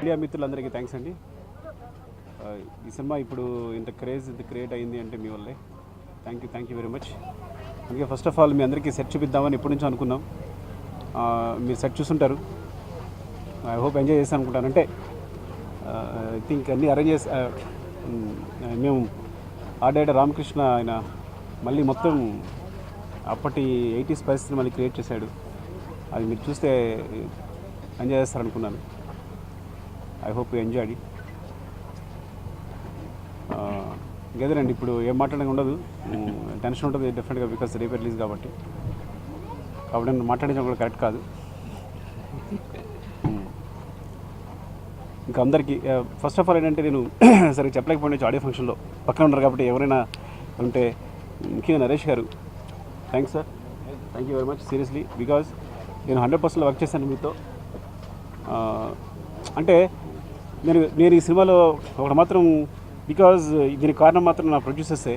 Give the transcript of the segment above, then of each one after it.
Media మిత్రులందరికీ thanks అండి. ఈ సినిమా ఇప్పుడు ఇంత క్రేజ్ క్రియేట్ అయింది అంటే మీ వల్లే. Thank you very much. అందుకే ఫస్ట్ ఆఫ్ ఆల్ మీ అందరికీ సెట్ చూపిద్దామని ఎప్పటి నుంచో అనుకున్నాం. మీరు సెట్ చూసుంటారు. ఐ హోప్ ఎంజాయ్ చేస్తాను అనుకుంటాను. అంటే ఐ థింక్ అన్నీ అరేంజ్ చేసి మేము ఆర్డర్ రామకృష్ణ ఆయన మళ్ళీ మొత్తం అప్పటి 80s పరిస్థితిని మళ్ళీ క్రియేట్ చేశాడు. అది మీరు చూస్తే ఎంజాయ్ చేస్తారనుకున్నాను. I hope you enjoy it. ఇంకేదండి ఇప్పుడు ఏం మాట్లాడడం ఉండదు, టెన్షన్ ఉంటుంది డెఫినెట్గా, బికాస్ రేపు రిలీజ్ కాబట్టి నేను మాట్లాడడం కూడా కరెక్ట్ కాదు. ఇంకా అందరికీ ఫస్ట్ ఆఫ్ ఆల్ ఏంటంటే నేను సరిగ్గా చెప్పలేకపోయినా ఆడియో ఫంక్షన్లో పక్కన ఉన్నారు కాబట్టి ఎవరైనా ఉంటే ముఖ్యంగా నరేష్ గారు thanks sir, thank you very much seriously, because నేను 100% వర్క్ చేశాను మీతో. అంటే నేను ఈ సినిమాలో ఒకటి మాత్రం, బికాజ్ దీనికి కారణం మాత్రం నా ప్రొడ్యూసర్సే.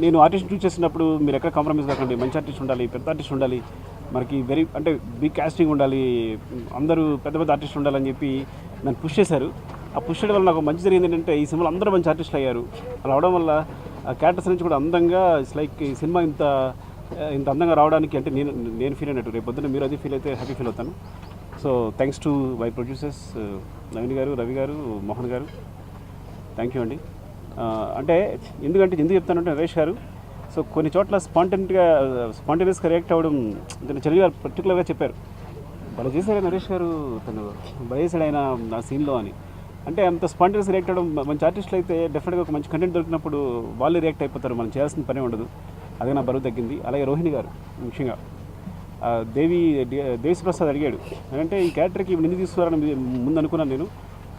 నేను ఆర్టిస్ట్ చూస్ చేసినప్పుడు మీరు ఎక్కడ కాంప్రమైజ్ కాకండి, మంచి ఆర్టిస్ట్ ఉండాలి, పెద్ద ఆర్టిస్ట్ ఉండాలి, మనకి అంటే బిగ్ కాస్టింగ్ ఉండాలి, అందరూ పెద్ద ఆర్టిస్ట్ ఉండాలని చెప్పి నన్ను పుష్ చేశారు. ఆ పుష్ చేయడం వల్ల నాకు మంచి జరిగింది ఏంటంటే ఈ సినిమాలో అందరూ మంచి ఆర్టిస్టులు అయ్యారు. అలా అవడం వల్ల ఆ క్యారెక్టర్స్ నుంచి కూడా అందంగా ఇట్స్ లైక్ ఈ సినిమా ఇంత అందంగా రావడానికి అంటే నేను ఫీల్ అయినట్టు, రేపు పొద్దున్న మీరు అది ఫీల్ అయితే హ్యాపీ ఫీల్ అవుతాను. So thanks to my producers Naveen గారు, రవి గారు, మోహన్ గారు, థ్యాంక్ యూ అండి. అంటే ఎందుకు చెప్తానంటే నరేష్ గారు, సో కొన్ని చోట్ల స్పాంటేనియస్గా రియాక్ట్ అవ్వడం చిరంజీవి గారు పర్టికులర్గా చెప్పారు. భలే చేశారు నరేష్ గారు, తను భలేసాడు ఆయన నా సీన్లో అని. అంటే అంత స్పాంటేనియస్ రియాక్ట్ అవ్వడం, మంచి ఆర్టిస్టులు అయితే డెఫినెట్గా ఒక మంచి కంటెంట్ దొరికినప్పుడు వాళ్ళే రియాక్ట్ అయిపోతారు, మనం చేయాల్సిన పనే ఉండదు. అదే నా బరువు తగ్గింది. అలాగే రోహిణి గారు ముఖ్యంగా దేవిశ్రీప్రసాద్ అడిగాడు అంటే ఈ క్యారెక్టర్కి ఎందుకు తీసుకురారని ముందు అనుకున్నాను నేను.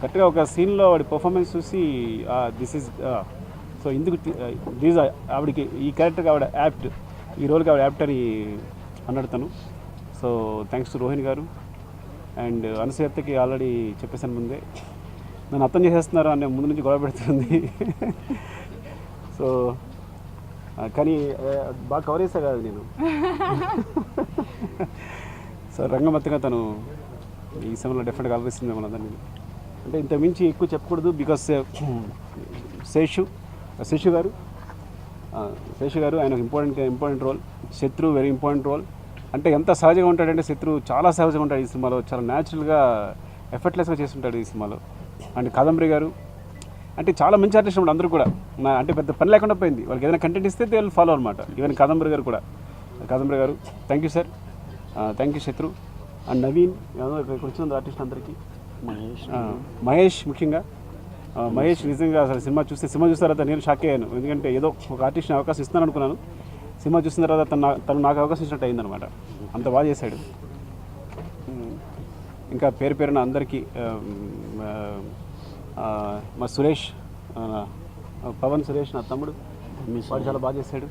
కరెక్ట్గా ఒక సీన్లో వాడి పర్ఫార్మెన్స్ చూసి దిస్ ఈజ్ సో ఇందుకు ఆవిడకి ఈ క్యారెక్టర్కి ఆవిడ యాప్ట్, ఈ రోల్కి ఆవిడ యాప్ట్ అని అన్నాడుతాను. సో థ్యాంక్స్ టు రోహిణి గారు. అండ్ అనసూయత్తకి ఆల్రెడీ చెప్పేసాను ముందే, నన్ను అర్థం చేసేస్తున్నారు అనే ముందు నుంచి గొడవ పెడుతుంది. సో కానీ బాగా కవర్ చేసా కాదు నేను. సో రంగమత్తగా తను ఈ సమయంలో డెఫినెట్గా ఆలోచిస్తుంది మిమ్మల్ని అందరినీ. అంటే ఇంత మించి ఎక్కువ చెప్పకూడదు, బికాస్ శేషు గారు ఆయన ఇంపార్టెంట్ రోల్. శత్రు వెరీ ఇంపార్టెంట్ రోల్. అంటే ఎంత సహజంగా ఉంటాడంటే శత్రు చాలా సహజంగా ఉంటాడు ఈ సినిమాలో, చాలా న్యాచురల్గా ఎఫర్ట్లెస్గా చేస్తుంటాడు ఈ సినిమాలో. అండ్ కాదంబరి గారు అంటే చాలా మంచి ఆర్టిస్ట్ ఉన్నాడు. అందరూ కూడా అంటే పెద్ద పని లేకుండా పోయింది, వాళ్ళకి ఏదైనా కంటెంట్ ఇస్తే దే విల్ ఫాలో అనమాట. ఈవెన్ కాదంబరి గారు thank you sir, thank you శత్రు. అండ్ నవీన్ ఇక్కడ వచ్చిన ఆర్టిస్ట్ అందరికీ, మహేష్ ముఖ్యంగా మహేష్ నిజంగా అసలు సినిమా చూసిన తర్వాత నేను షాక్ అయ్యాను. ఎందుకంటే ఏదో ఒక ఆర్టిస్ట్ని అవకాశం ఇస్తాను అనుకున్నాను, సినిమా చూసిన తర్వాత తను నాకు అవకాశం ఇచ్చినట్టు అయిందనమాట. అంత బాగా చేశాడు. ఇంకా పేరున అందరికీ మా సురేష్, పవన్ సురేష్ నా తమ్ముడు, వాడు చాలా బాగా చేశాడు.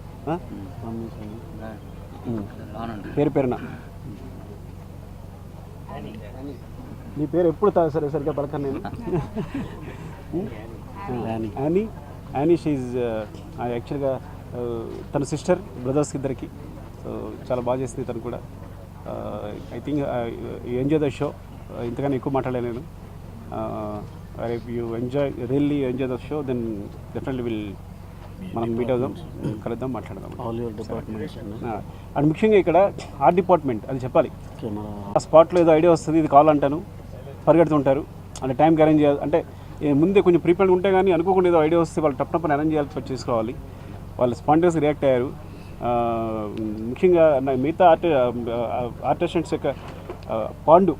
పేరున నీ పేరు ఎప్పుడు సరిగ్గా పలకను నేను. యానీ షీజ్ యాక్చువల్గా తన సిస్టర్, బ్రదర్స్ ఇద్దరికి. సో చాలా బాగా చేసింది తను కూడా. I think enjoy the show. ఇంతకన్నా ఎక్కువ మాట్లాడలేను నేను. if you really enjoy the show, then definitely will మనం మీట్ అవుదాం, కలుద్దాం, మాట్లాడదాం. అండ్ ముఖ్యంగా ఇక్కడ ఆర్ట్ డిపార్ట్మెంట్ అది చెప్పాలి. ఆ స్పాట్లో ఏదో ఐడియా వస్తుంది, ఇది కావాలంటాను, పరిగెడుతుంటారు. అంటే టైంకి అరేంజ్ చేయాలి, అంటే ముందే కొంచెం ప్రీప్లాన్ ఉంటే కానీ అనుకోకుండా ఏదో ఐడియా వస్తే వాళ్ళు టప్నప్పని అరేంజ్ చేయాలి, చేసుకోవాలి. వాళ్ళు స్పాంటేనియస్గా రియాక్ట్ అయ్యారు. ముఖ్యంగా మిగతా ఆర్టిస్టెంట్స్ యొక్క పాండు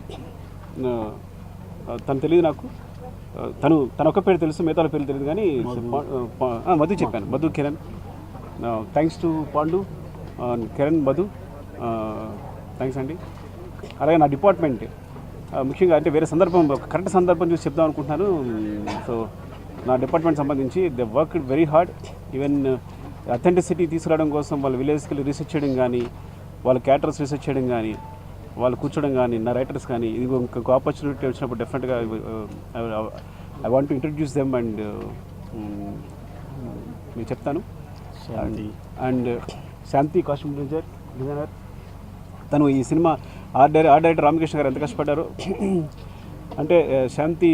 తను తెలియదు నాకు, తన ఒక్క పేరు తెలుసు, మిగతా పేరు తెలియదు. కానీ మధు చెప్పాను, Madhu Kiran. Thanks to Pandu, Kiran, Madhu, thanks అండి. అలాగే నా డిపార్ట్మెంట్ ముఖ్యంగా అంటే వేరే కరెక్ట్ సందర్భం చూసి చెప్దాం అనుకుంటున్నాను. సో నా డిపార్ట్మెంట్ సంబంధించి they work very hard. Even authenticity తీసుకురావడం కోసం వాళ్ళ విలేజ్కి వెళ్ళి రీసెర్చ్ చేయడం కానీ, వాళ్ళ క్యారెక్టర్స్ రీసెర్చ్ చేయడం కానీ, వాళ్ళు కూర్చోడం కానీ, నా రైటర్స్ కానీ, ఇది ఇంకొక ఆపర్చునిటీ వచ్చినప్పుడు డెఫినెట్గా I want to introduce them. And మీకు చెప్తాను. అండ్ శాంతి కాస్ట్యూమ్ డిజైనర్, తను ఈ సినిమా ఆర్ట్ డైరెక్టర్ రామకృష్ణ గారు ఎంత కష్టపడ్డారు అంటే శాంతి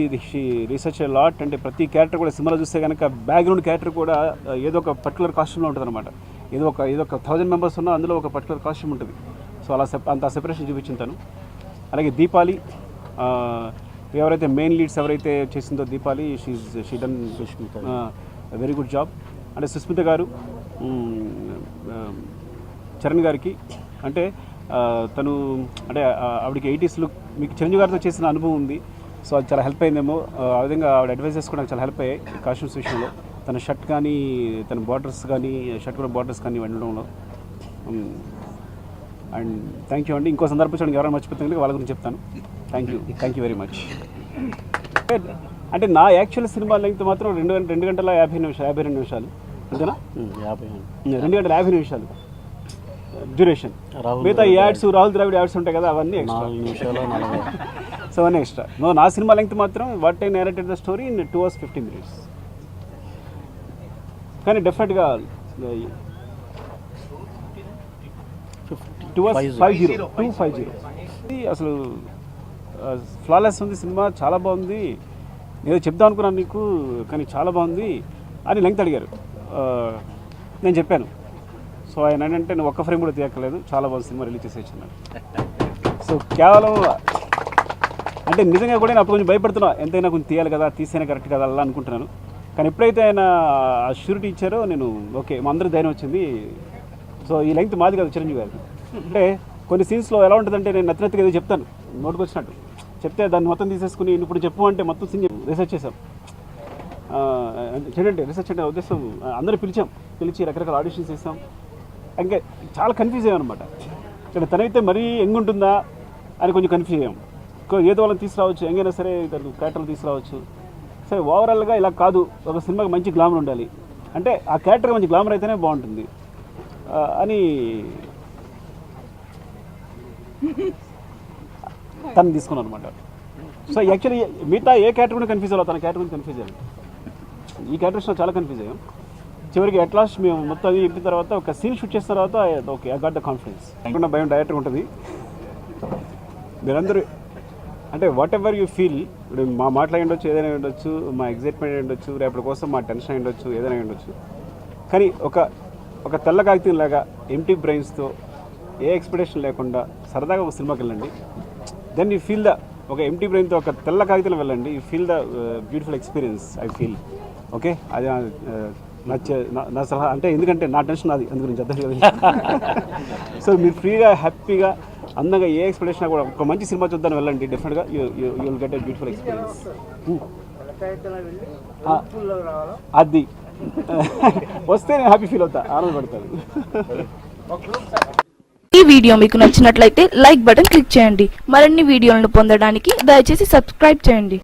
రీసెర్చ్ లాట్. అంటే ప్రతి క్యారెక్టర్ కూడా సినిమాలో చూస్తే కనుక బ్యాక్గ్రౌండ్ క్యారెక్టర్ కూడా ఏదో ఒక పర్టికులర్ కాస్ట్యూమ్లో ఉంటుంది అనమాట. ఏదో ఒక 1000 మెంబర్స్ ఉన్నా అందులో ఒక పర్టికులర్ కాస్ట్యూమ్ ఉంటుంది. సో అలా అంత సెపరేషన్ చూపించుంటాను. అలాగే దీపాలి ఎవరైతే మెయిన్ లీడ్స్ ఎవరైతే చేసిందో Deepali she done very good job. అంటే సుస్మిత గారు చరణ్ గారికి అంటే తను అంటే ఆవిడకి 80s లుక్ మీకు చిరంజీవి గారితో చేసిన అనుభవం ఉంది. సో అది చాలా హెల్ప్ అయిందేమో. ఆ విధంగా ఆవిడ అడ్వైజెస్ కూడా నాకు చాలా హెల్ప్ అయ్యాయి కాస్ట్యూమ్స్ విషయంలో. తన షర్ట్ కానీ తన బార్డర్స్ కానీ షర్ట్ కూడా బార్డర్స్ కానీ వెళ్ళడంలో. అండ్ థ్యాంక్ యూ అండి. ఇంకో సందర్భం చూడండి ఎవరైనా మర్చిపోతుంది వాళ్ళ గురించి చెప్తాను. Thank you very much. అంటే నా యాక్చువల్ సినిమా లెంగ్త్ మాత్రం 2 గంటల 52 నిమిషాలు అంతేనా? 2 గంటల 50 నిమిషాలు డ్యూరేషన్. మిగతా యాడ్స్ రాహుల్ ద్రావిడ్ యాడ్స్ ఉంటాయి కదా అవన్నీ ఎక్స్ట్రా. సో అవన్నీ ఎక్స్ట్రా. నా సినిమా లెంగ్త్ మాత్రం what I narrated the story in 2 hours 50 minutes. కానీ డెఫినెట్గా 250 అసలు ఫ్లాలెస్ ఉంది సినిమా. చాలా బాగుంది. ఏదో చెప్దాం అనుకున్నాను నీకు కానీ చాలా బాగుంది అని లెంగ్త్ అడిగారు. నేను చెప్పాను. సో ఆయన ఏంటంటే నేను ఒక్క ఫ్రేమ్ కూడా తీయక్కలేదు, చాలా బాగుంది సినిమా రిలీజ్ చేసేసాను. సో కేవలం అంటే నిజంగా కూడా నేను అప్పుడు కొంచెం భయపడుతున్నా, ఎంతైనా కొంచెం తీయాలి కదా, తీసేనే కరెక్ట్ కదా అలా అనుకుంటున్నాను. కానీ ఎప్పుడైతే ఆయన ఆ షూరిటీ ఇచ్చారో నేను ఓకే మా అందరూ ధైర్యం వచ్చింది. సో ఈ లెంగ్త్ మాది కదా చిరంజీవి గారికి. అంటే కొన్ని సీన్స్లో ఎలా ఉంటుందంటే నేను నచ్చినట్టుగా ఏదో చెప్తాను, నోటుకు వచ్చినట్టు చెప్తే దాన్ని మొత్తం తీసేసుకుని ఇప్పుడు చెప్పు అంటే మొత్తం సీన్ రీసెర్చ్ చేసాం. చూడండి రీసెర్చ్ అంటే ఉద్దేశం అందరూ పిలిచి రకరకాల ఆడిషన్స్ ఇస్తాం. ఇంకా చాలా కన్ఫ్యూజ్ అయ్యాం అనమాట. ఇక్కడ తనైతే మరీ ఉంటుందా అని కొంచెం కన్ఫ్యూజ్ అయ్యాం. ఏదో వాళ్ళని తీసుకురావచ్చు, ఎంగైనా సరే తను క్యారెక్టర్లు తీసుకురావచ్చు. సరే ఓవరాల్గా ఇలా కాదు, ఒక సినిమాకి మంచి గ్లామర్ ఉండాలి అంటే ఆ క్యారెక్టర్ మంచి గ్లామర్ అయితేనే బాగుంటుంది అని తను తీసుకున్నాను అనమాట. సో యాక్చువల్లీ మిగతా ఏ క్యారెక్టర్ కూడా కన్ఫ్యూజ్ అవ్వాలి, తన క్యారెక్టర్ కూడా కన్ఫ్యూజ్ అయ్యాను. ఈ క్యారెక్టర్స్లో చాలా కన్ఫ్యూజ్ అయ్యాం. చివరికి అట్లాస్ట్ మేము మొత్తం అది చెప్పిన తర్వాత ఒక సీన్ షూట్ చేసిన తర్వాత okay I got the confidence. అనుకున్న భయం డైరెక్టర్ ఉంటుంది. మీరందరూ అంటే వాట్ ఎవర్ యూ ఫీల్, ఇప్పుడు మా మాటలు ఉండొచ్చు, ఏదైనా ఉండొచ్చు, మా ఎగ్జైట్మెంట్ ఉండొచ్చు, రేపటి కోసం మా టెన్షన్ ఉండొచ్చు, ఏదైనా ఉండొచ్చు. కానీ ఒక తెల్ల కాగితం లాగా ఎంటీ బ్రెయిన్స్తో ఏ ఎక్స్పెక్టేషన్ లేకుండా సరదాగా ఒక సినిమాకి వెళ్ళండి. దెన్ యూ ఫీల్ ద ఒక ఎంటీ బ్రెయిన్తో ఒక తెల్ల కాగితం వెళ్ళండి, you feel the beautiful experience I feel. Okay అది నా సలహా. అంటే ఎందుకంటే నా టెన్షన్ అది అందు గురించి అర్థం కదా. సో మీరు ఫ్రీగా హ్యాపీగా అందంగా ఏ ఎక్స్పెక్టేషన్ కూడా ఒక మంచి సినిమా చూద్దాం వెళ్ళండి. డెఫినెట్గా you will get a beautiful experience. అది వస్తే నేను హ్యాపీ ఫీల్ అవుతా, ఆనందపడతాను. ఈ వీడియో మీకు నచ్చినట్లయితే లైక్ బటన్ క్లిక్ చేయండి. మరిన్ని వీడియోలను పొందడానికి దయచేసి సబ్స్క్రైబ్ చేయండి.